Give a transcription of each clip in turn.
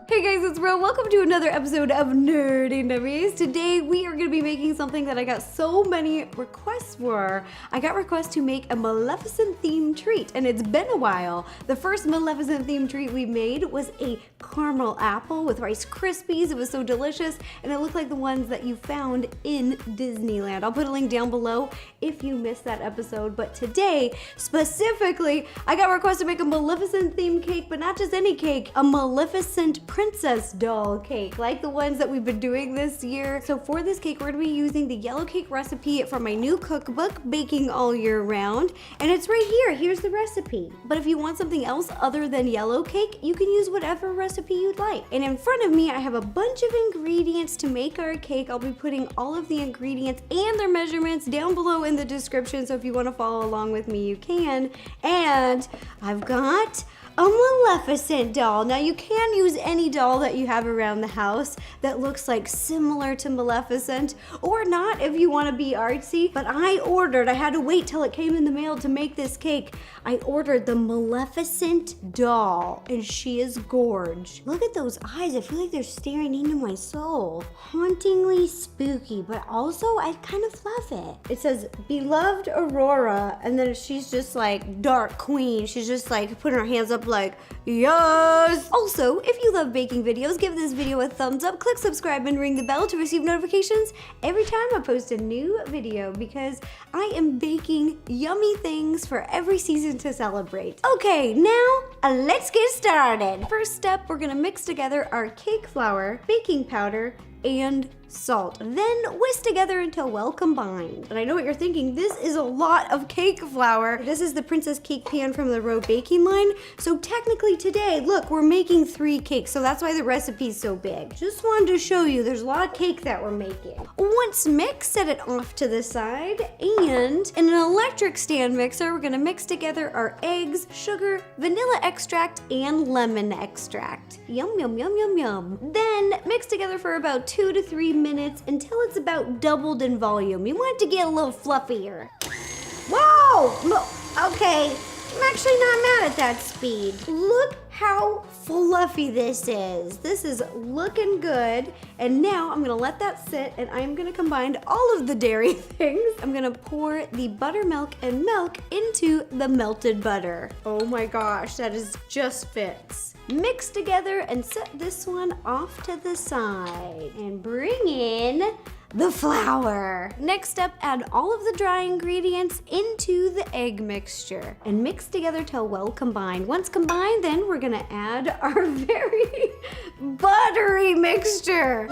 Hey guys, it's Ro. Welcome to another episode of Nerdy Nummies. Today we are going to be making something that I got so many requests for. I got requests to make a Maleficent themed treat, and it's been a while. The first Maleficent themed treat we made was a caramel apple with Rice Krispies. It was so delicious, and it looked like the ones that you found in Disneyland. I'll put a link down below if you missed that episode, but today, specifically, I got requests to make a Maleficent themed cake, but not just any cake, a Maleficent princess doll cake, like the ones that we've been doing this year. So for this cake, we're gonna be using the yellow cake recipe from my new cookbook, Baking All Year Round, and it's right here. Here's the recipe. But if you want something else other than yellow cake, you can use whatever recipe you'd like. And in front of me, I have a bunch of ingredients to make our cake. I'll be putting all of the ingredients and their measurements down below in the description, so if you want to follow along with me, you can. And I've got a Maleficent doll. Now you can use any doll that you have around the house that looks like similar to Maleficent, or not if you want to be artsy, but I had to wait till it came in the mail to make this cake. I ordered the Maleficent doll, and she is gorge. Look at those eyes. I feel like they're staring into my soul. Hauntingly spooky, but also I kind of love it. It says, "Beloved Aurora," and then she's just like dark queen. She's just like putting her hands up like, yes! Also, if you love baking videos, give this video a thumbs up, click subscribe, and ring the bell to receive notifications every time I post a new video, because I am baking yummy things for every season to celebrate. Okay, now let's get started. First step, we're gonna mix together our cake flour, baking powder, and salt. Then whisk together until well combined. And I know what you're thinking, this is a lot of cake flour. This is the Princess Cake Pan from the Ro baking line. So technically today, look, we're making 3 cakes, so that's why the recipe's so big. Just wanted to show you there's a lot of cake that we're making. Once mixed, set it off to the side, and in an electric stand mixer, we're gonna mix together our eggs, sugar, vanilla extract, and lemon extract. Yum, yum, yum, yum, yum. Then mix together for about 2 to 3 minutes until it's about doubled in volume. You want it to get a little fluffier. Whoa! Okay, I'm actually not mad at that speed. Look how fluffy this is. This is looking good. And now I'm gonna let that sit, and I'm gonna combine all of the dairy things. I'm gonna pour the buttermilk and milk into the melted butter. Oh my gosh, that is just fits. Mix together and set this one off to the side. And bring in the flour. Next step, add all of the dry ingredients into the egg mixture and mix together till well combined. Once combined, then we're gonna add our very buttery mixture.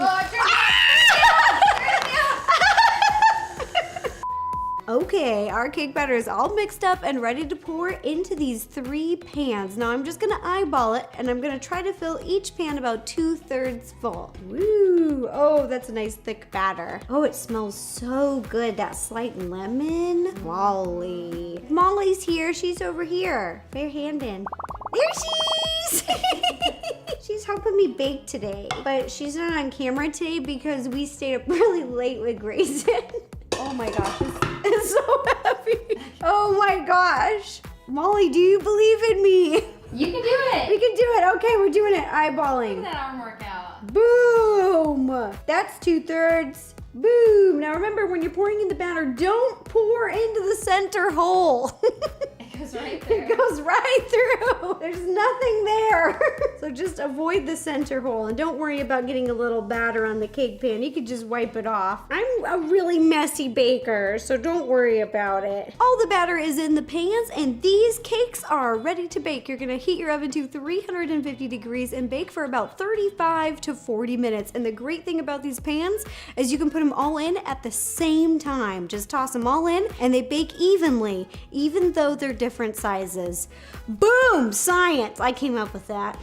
Okay, our cake batter is all mixed up and ready to pour into these 3 pans. Now I'm just gonna eyeball it, and I'm gonna try to fill each pan about 2/3 full. Woo! Oh, that's a nice thick batter. Oh, it smells so good, that slight lemon. Molly. Molly's here, she's over here. Put your hand in. There she is! She's helping me bake today, but she's not on camera today because we stayed up really late with Grayson. Oh my gosh, it's so heavy. Oh my gosh. Molly, do you believe in me? You can do it. We can do it. Okay, we're doing it. Eyeballing. Look at that arm workout. Boom. That's 2/3. Boom. Now remember, when you're pouring in the batter, don't pour into the center hole. It goes right there. It goes right through. There's nothing there. So just avoid the center hole, and don't worry about getting a little batter on the cake pan. You can just wipe it off. I'm a really messy baker, so don't worry about it. All the batter is in the pans, and these cakes are ready to bake. You're gonna heat your oven to 350 degrees and bake for about 35 to 40 minutes. And the great thing about these pans is you can put them all in at the same time. Just toss them all in, and they bake evenly, even though they're different sizes. Boom! Science! I came up with that.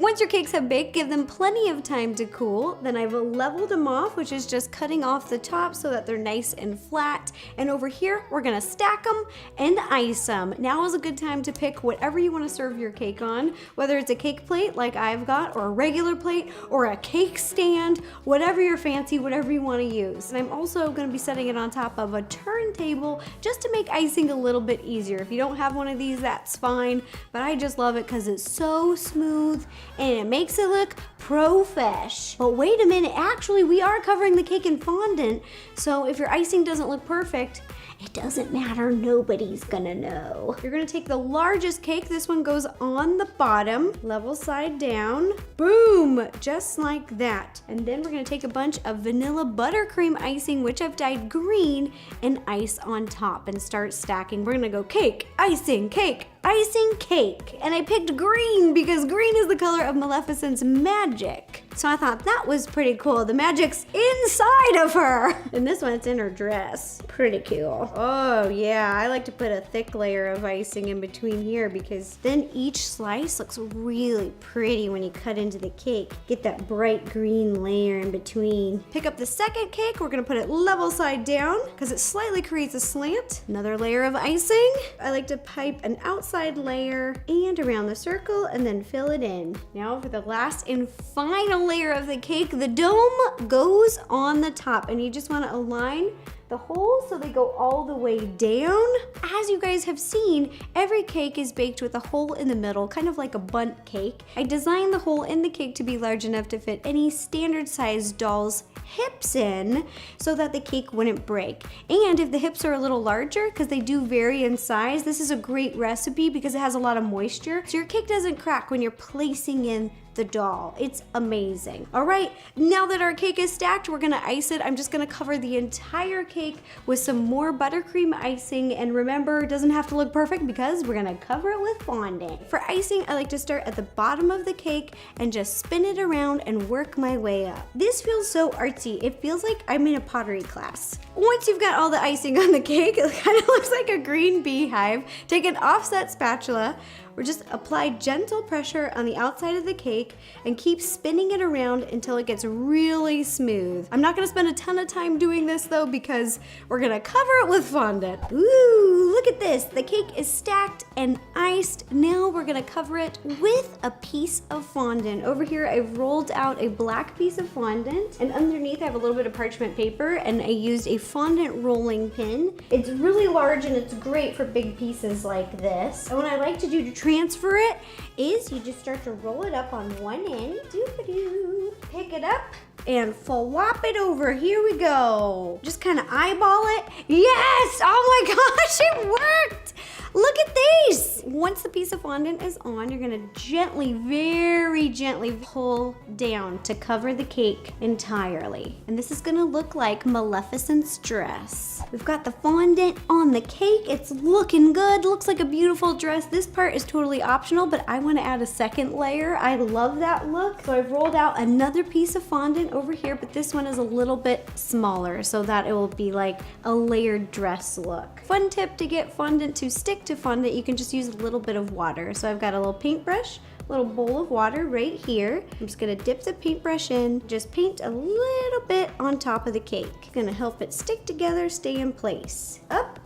Once your cakes have baked, give them plenty of time to cool. Then I've leveled them off, which is just cutting off the top so that they're nice and flat. And over here, we're gonna stack them and ice them. Now is a good time to pick whatever you wanna serve your cake on, whether it's a cake plate like I've got, or a regular plate, or a cake stand, whatever you're fancy, whatever you wanna use. And I'm also gonna be setting it on top of a turntable just to make icing a little bit easier. If you don't have one of these, that's fine, but I just love it because it's so smooth and it makes it look profesh. But wait a minute, actually we are covering the cake in fondant, so if your icing doesn't look perfect, it doesn't matter, nobody's gonna know. You're gonna take the largest cake, this one goes on the bottom, level side down, boom, just like that. And then we're gonna take a bunch of vanilla buttercream icing, which I've dyed green, and ice on top and start stacking. We're gonna go cake, icing, cake, icing, cake. And I picked green because green is the color of Maleficent's magic. So I thought that was pretty cool. The magic's inside of her. And this one, it's in her dress. Pretty cool. Oh yeah, I like to put a thick layer of icing in between here because then each slice looks really pretty when you cut into the cake. Get that bright green layer in between. Pick up the second cake, we're gonna put it level side down because it slightly creates a slant. Another layer of icing. I like to pipe an outside layer and around the circle and then fill it in. Now for the last and final layer of the cake, the dome goes on the top and you just want to align the holes so they go all the way down. As you guys have seen, every cake is baked with a hole in the middle, kind of like a bundt cake. I designed the hole in the cake to be large enough to fit any standard sized doll's hips in so that the cake wouldn't break. And if the hips are a little larger, because they do vary in size, this is a great recipe because it has a lot of moisture, so your cake doesn't crack when you're placing in the doll. It's amazing. All right, now that our cake is stacked, we're gonna ice it. I'm just gonna cover the entire cake with some more buttercream icing, and remember, it doesn't have to look perfect because we're gonna cover it with fondant. For icing, I like to start at the bottom of the cake and just spin it around and work my way up. This feels so artsy. It feels like I'm in a pottery class. Once you've got all the icing on the cake, it kind of looks like a green beehive. Take an offset spatula, or just apply gentle pressure on the outside of the cake and keep spinning it around until it gets really smooth. I'm not gonna spend a ton of time doing this though because we're gonna cover it with fondant. Ooh, look at this. The cake is stacked and iced. Now we're gonna cover it with a piece of fondant. Over here, I've rolled out a black piece of fondant, and underneath I have a little bit of parchment paper, and I used a fondant rolling pin. It's really large and it's great for big pieces like this. And what I like to do to transfer it is you just start to roll it up on one end, doo-ba-doo, pick it up, and flop it over. Here we go. Just kind of eyeball it. Yes! Oh my gosh, it worked! Look at these! Once the piece of fondant is on, you're gonna gently, very gently pull down to cover the cake entirely. And this is gonna look like Maleficent's dress. We've got the fondant on the cake. It's looking good. Looks like a beautiful dress. This part is totally optional, but I wanna add a second layer. I love that look. So I've rolled out another piece of fondant over here, but this one is a little bit smaller so that it will be like a layered dress look. Fun tip to get fondant to stick to fondant, you can just use a little bit of water. So I've got a little paintbrush, a little bowl of water right here. I'm just gonna dip the paintbrush in, just paint a little bit on top of the cake. Gonna help it stick together, stay in place. Up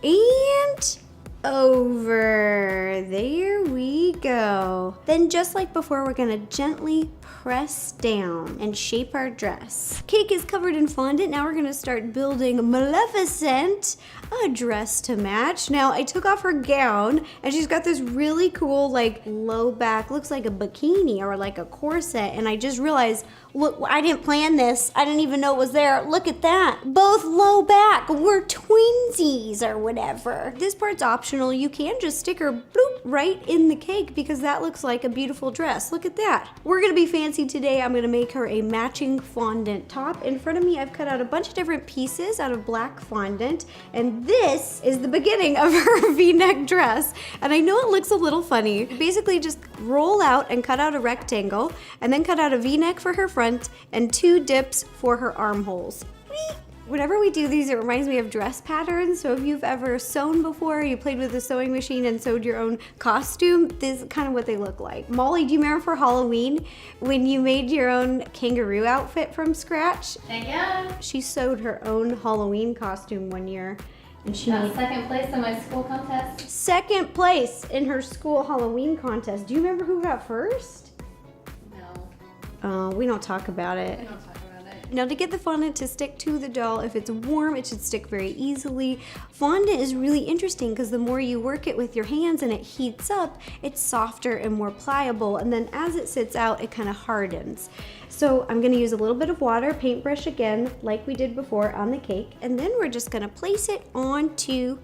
and over. There we go. Then just like before, we're gonna gently press down and shape our dress. Cake is covered in fondant. Now we're gonna start building Maleficent a dress to match. Now I took off her gown and she's got this really cool like low back, looks like a bikini or like a corset, and I just realized, look, I didn't plan this. I didn't even know it was there. Look at that. Both low back. We're twinsies or whatever. This part's optional. You can just stick her bloop right in the cake because that looks like a beautiful dress. Look at that. We're gonna be fancy today. I'm gonna make her a matching fondant top. In front of me, I've cut out a bunch of different pieces out of black fondant, and this is the beginning of her V-neck dress. And I know it looks a little funny. Basically just roll out and cut out a rectangle and then cut out a V-neck for her front and 2 dips for her armholes. Whenever we do these, it reminds me of dress patterns. So if you've ever sewn before, you played with a sewing machine and sewed your own costume, this is kind of what they look like. Molly, do you remember for Halloween when you made your own kangaroo outfit from scratch? Heck yeah. She sewed her own Halloween costume one year. And she Got made second place in my school contest. second place in her school Halloween contest. Do you remember who got first? No. We don't talk about We it. don't talk about it. Now, to get the fondant to stick to the doll, if it's warm, it should stick very easily. Fondant is really interesting because the more you work it with your hands and it heats up, it's softer and more pliable. And then as it sits out, it kind of hardens. So I'm gonna use a little bit of water, paintbrush again, like we did before on the cake. And then we're just gonna place it onto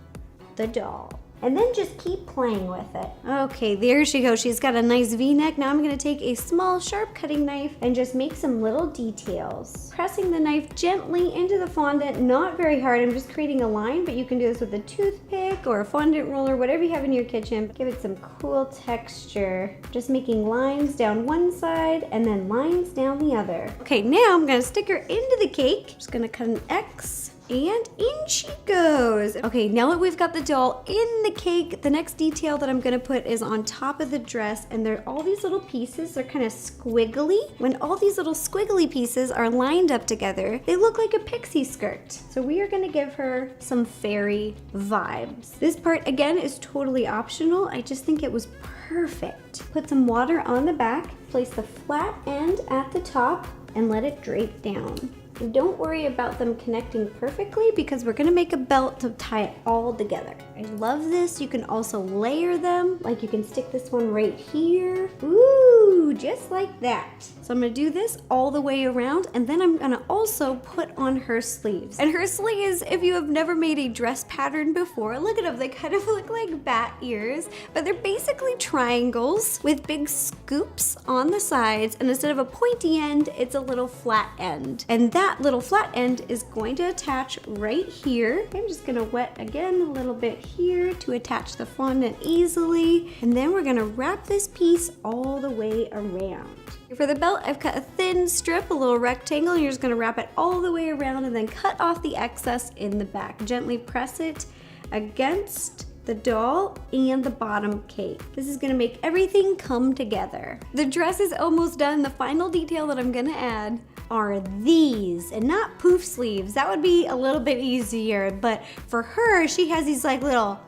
the doll. And then just keep playing with it. Okay, there she goes. She's got a nice V-neck. Now I'm gonna take a small sharp cutting knife and just make some little details. Pressing the knife gently into the fondant, not very hard. I'm just creating a line, but you can do this with a toothpick or a fondant roller, whatever you have in your kitchen. Give it some cool texture. Just making lines down one side and then lines down the other. Okay, now I'm gonna stick her into the cake. Just gonna cut an X. And in she goes. Okay, now that we've got the doll in the cake, the next detail that I'm gonna put is on top of the dress, and they're all these little pieces, they're kind of squiggly. When all these little squiggly pieces are lined up together, they look like a pixie skirt. So we are gonna give her some fairy vibes. This part, again, is totally optional. I just think it was perfect. Put some water on the back, place the flat end at the top, and let it drape down. And don't worry about them connecting perfectly because we're gonna make a belt to tie it all together. I love this. You can also layer them. Like you can stick this one right here. Ooh, just like that. So I'm gonna do this all the way around, and then I'm gonna also put on her sleeves. And her sleeves, if you have never made a dress pattern before, look at them, they kind of look like bat ears, but they're basically triangles with big scoops on the sides, and instead of a pointy end, it's a little flat end. And that little flat end is going to attach right here. I'm just gonna wet again a little bit here to attach the fondant easily, and then we're gonna wrap this piece all the way around. For the belt, I've cut a thin strip, a little rectangle, and you're just gonna wrap it all the way around and then cut off the excess in the back. Gently press it against the doll and the bottom cake. This is gonna make everything come together. The dress is almost done. The final detail that I'm gonna add are these, and not poof sleeves. That would be a little bit easier, but for her, she has these like little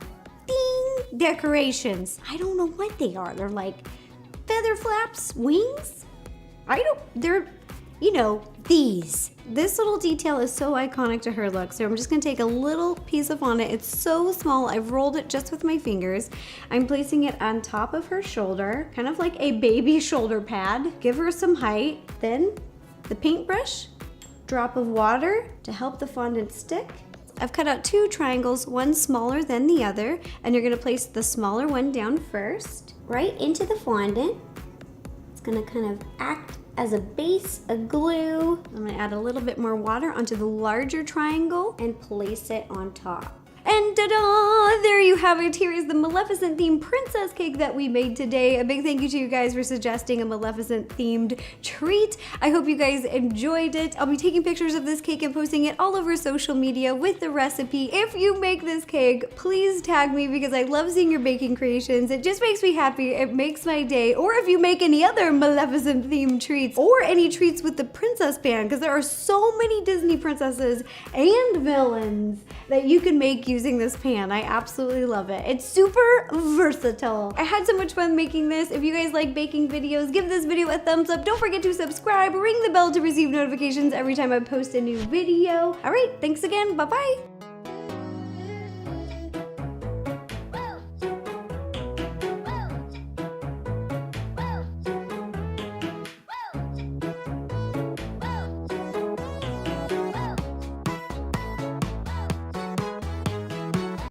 ding decorations. I don't know what they are. They're like feather flaps, wings? They're, you know, these. This little detail is so iconic to her look, so I'm just gonna take a little piece of fondant. It's so small, I've rolled it just with my fingers. I'm placing it on top of her shoulder, kind of like a baby shoulder pad. Give her some height. Then the paintbrush, drop of water to help the fondant stick. I've cut out two triangles, one smaller than the other, and you're gonna place the smaller one down first, right into the fondant. It's gonna kind of act as a base, a glue. I'm gonna add a little bit more water onto the larger triangle and place it on top. And ta-da! There you have it. Here is the Maleficent themed princess cake that we made today. A big thank you to you guys for suggesting a Maleficent themed treat. I hope you guys enjoyed it. I'll be taking pictures of this cake and posting it all over social media with the recipe. If you make this cake, please tag me because I love seeing your baking creations. It just makes me happy. It makes my day. Or if you make any other Maleficent themed treats or any treats with the princess pan, because there are so many Disney princesses and villains that you can make using this pan. I absolutely love it. It's super versatile. I had so much fun making this. If you guys like baking videos, give this video a thumbs up. Don't forget to subscribe, ring the bell to receive notifications every time I post a new video. All right, thanks again. Bye-bye.